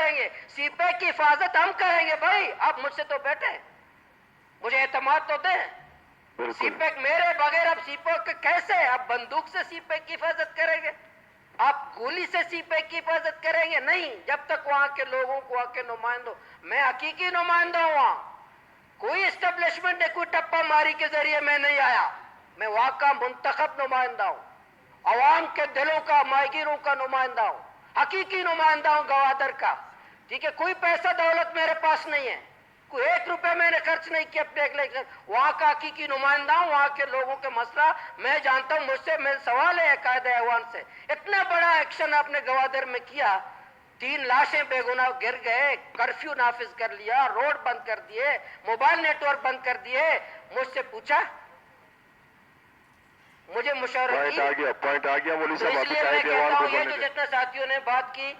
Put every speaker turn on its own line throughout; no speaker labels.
کریں گے, سی پیک کی حفاظت ہم کریں گے. بھائی آپ مجھ سے تو بیٹھے, مجھے اعتماد تو دیں. سی پیک میرے بغیر اب سی پیک کیسے, آپ بندوق سے سی پیک کی حفاظت کریں گے, آپ گولی سے سی پیک کی حفاظت کریں گے؟ نہیں, جب تک وہاں کے لوگوں کو, وہاں کے نمائندوں, میں حقیقی نمائندہ ہوں وہاں, کوئی اسٹیبلشمنٹ نے کوئی ٹپا ماری کے ذریعے میں نہیں آیا, میں وہاں کا منتخب نمائندہ ہوں, عوام کے دلوں کا, ماہگیروں کا نمائندہ ہوں, حقیقی نمائندہ ہوں گوادر کا. ٹھیک ہے, کوئی پیسہ دولت میرے پاس نہیں ہے, کوئی 1 روپے میں نے خرچ نہیں کیا اپنے الیکشن, وہاں کا حقیقی نمائندہ ہوں, وہاں کے لوگوں کے مسئلہ میں جانتا ہوں. مجھ سے میرا سوال ہے قائد ایوان سے, اتنا بڑا ایکشن آپ نے گوادر میں کیا, 3 لاشیں بے گناہ گر گئے, کرفیو نافذ کر لیا, روڈ بند کر دیے, موبائل نیٹ ورک بند کر دیے, مجھ سے پوچھا, مجھے مشورہ کی.
پوائنٹ آ گیا مولوی
تو
صاحب.
اس لیے میں کہتا ہوں یہ جو جتنے ساتھیوں نے بات کی,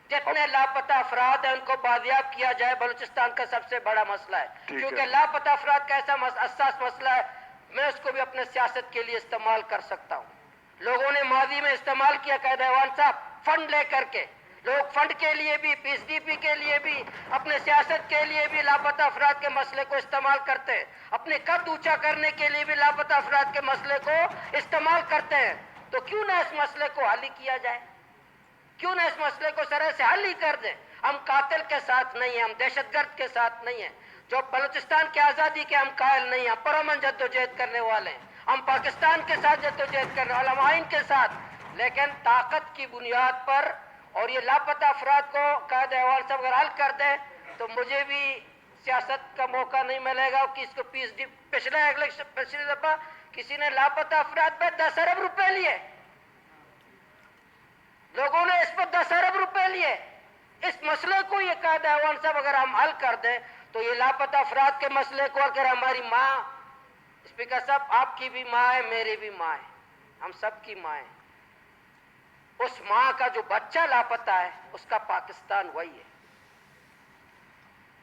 جتنے لاپتہ افراد ہیں ان کو بازیاب کیا جائے. بلوچستان کا سب سے بڑا مسئلہ ہے, کیونکہ لاپتہ افراد کا ایسا حساس مسئلہ ہے, میں اس کو بھی اپنے سیاست کے لیے استعمال کر سکتا ہوں. لوگوں نے ماضی میں استعمال کیا قائد ایوان صاحب, فنڈ لے کر کے, لوگ فنڈ کے لیے بھی, پی ایس ڈی پی کے لیے بھی, اپنے سیاست کے لیے بھی لاپتہ افراد کے مسئلے کو استعمال کرتے ہیں, اپنے قد اونچا کرنے کے لیے بھی لاپتہ افراد کے مسئلے کو استعمال کرتے ہیں. تو کیوں نہ اس مسئلے کو حل کیا جائے, کیوں نہ اس مسئلے کو سرے سے حل ہی کر دیں. ہم قاتل کے ساتھ نہیں ہیں, ہم دہشت گرد کے ساتھ نہیں ہیں, جو بلوچستان کی آزادی کے ہم قائل نہیں ہیں, پرامن جدوجہد کرنے والے ہیں. ہم پاکستان کے ساتھ جدوجہد کرنے والے, ہم آئین کے ساتھ, لیکن طاقت کی بنیاد پر. اور یہ لاپتہ افراد کو قائد ایوان صاحب اگر حل کر دیں تو مجھے بھی سیاست کا موقع نہیں ملے گا. کس کو پی ایس ڈی, پچھلی دفعہ کسی نے لاپتہ افراد پہ 10 ارب روپے لیے, لوگوں نے اس پر 10 ارب روپے لیے. اس مسئلے کو یہ قائد ایوان صاحب اگر ہم حل کر دیں تو یہ لاپتہ افراد کے مسئلے کو, اگر ہماری ماں, اسپیکر صاحب آپ کی بھی ماں ہے, میری بھی ماں ہے, ہم سب کی ماں ہے, اس ماں کا جو بچہ لاپتہ ہے اس کا پاکستان وہی ہے,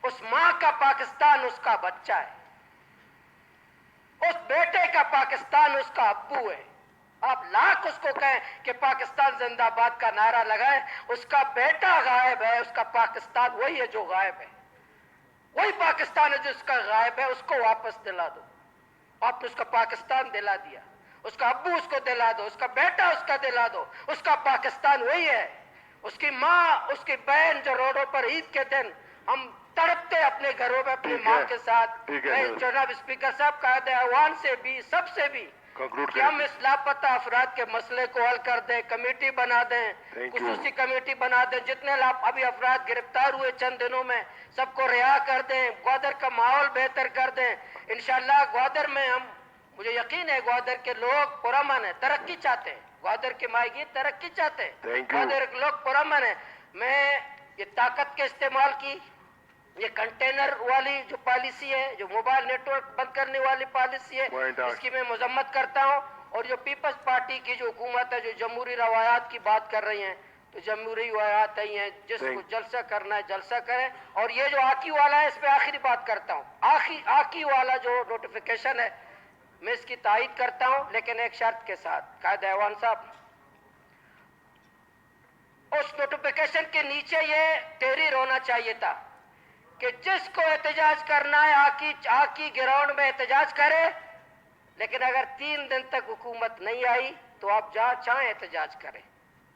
اس ماں کا پاکستان اس کا بچہ ہے, اس بیٹے کا پاکستان اس کا ابو ہے. آپ لاکھ اس کو کہیں کہ پاکستان زندہ باد کا نعرہ لگائے, اس کا بیٹا غائب ہے, اس کا پاکستان وہی ہے جو غائب ہے, وہی پاکستان ہے جو اس کا غائب ہے, اس کو واپس دلا دو. آپ نے اس کا پاکستان دلا دیا, اس کا ابو اس کو دلا دو, اس کا بیٹا اس کا دلا دو, اس کا پاکستان وہی ہے. اس کی ماں, اس کی بہن جو روڈوں پر عید کے دن ہم تڑپتے اپنے گھروں میں اپنی ماں کے ساتھ. جناب اسپیکر صاحب قائد ایوان سے بھی, سب سے بھی, کہ ہم اس لاپتہ افراد کے مسئلے کو حل کر دیں, کمیٹی بنا دیں, خصوصی کمیٹی بنا دیں, جتنے ابھی افراد گرفتار ہوئے چند دنوں میں سب کو رہا کر دیں, گوادر کا ماحول بہتر کر دیں. انشاءاللہ گوادر میں ہم, مجھے یقین ہے گوادر کے لوگ پرامن ہیں, ترقی چاہتے ہیں, گوادر کے ماہی ترقی چاہتے ہیں, گوادر کے لوگ پرامن ہیں. میں یہ طاقت کے استعمال کی, یہ کنٹینر والی جو پالیسی ہے, جو موبائل نیٹ ورک بند کرنے والی پالیسی ہے, اس کی میں مذمت کرتا ہوں. اور جو پیپلز پارٹی کی جو حکومت ہے جو جمہوری روایات کی بات کر رہی ہیں, تو جمہوری روایات ہی ہیں, جس کو جلسہ کرنا ہے جلسہ کریں. اور یہ جو آکی والا ہے, اس پہ آخری بات کرتا ہوں, آکی والا جو نوٹیفیکیشن ہے میں اس کی تائید کرتا ہوں, لیکن ایک شرط کے ساتھ. قائد ایوان صاحب, اس نوٹیفیکیشن کے نیچے یہ تحریر ہونا چاہیے تھا کہ جس کو احتجاج کرنا ہے آکی گراؤنڈ میں احتجاج کرے, لیکن اگر 3 دن تک حکومت نہیں آئی تو آپ جہاں چاہیں احتجاج کریں.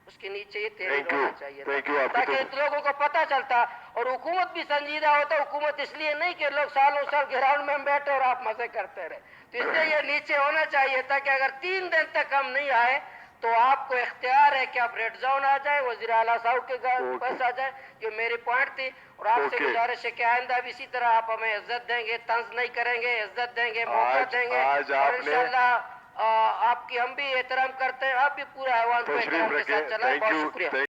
اس کے نیچے یہ تحریر ہونا چاہیے تھا تاکہ لوگوں کو پتہ چلتا, اور حکومت بھی سنجیدہ ہوتا. حکومت اس لیے نہیں کہ لوگ سالوں سال گراؤنڈ میں بیٹھے اور آپ مزے کرتے رہے, تو اس لیے یہ نیچے ہونا چاہیے تھا کہ اگر 3 دن تک ہم نہیں آئے تو آپ کو اختیار ہے کہ آپ ریڈ زون آ جائے, وزیر اعلیٰ صاحب کے پاس آ جائے. یہ میری پوائنٹ تھی, اور آپ سے گزارش ہے کہ آئندہ بھی اسی طرح آپ ہمیں عزت دیں گے, طنز نہیں کریں گے, عزت دیں گے, موقع دیں گے, اور انشاءاللہ آپ کی ہم بھی احترام کرتے ہیں, آپ بھی پورا ایوان کو احترام کے ساتھ چلائیں. بہت شکریہ.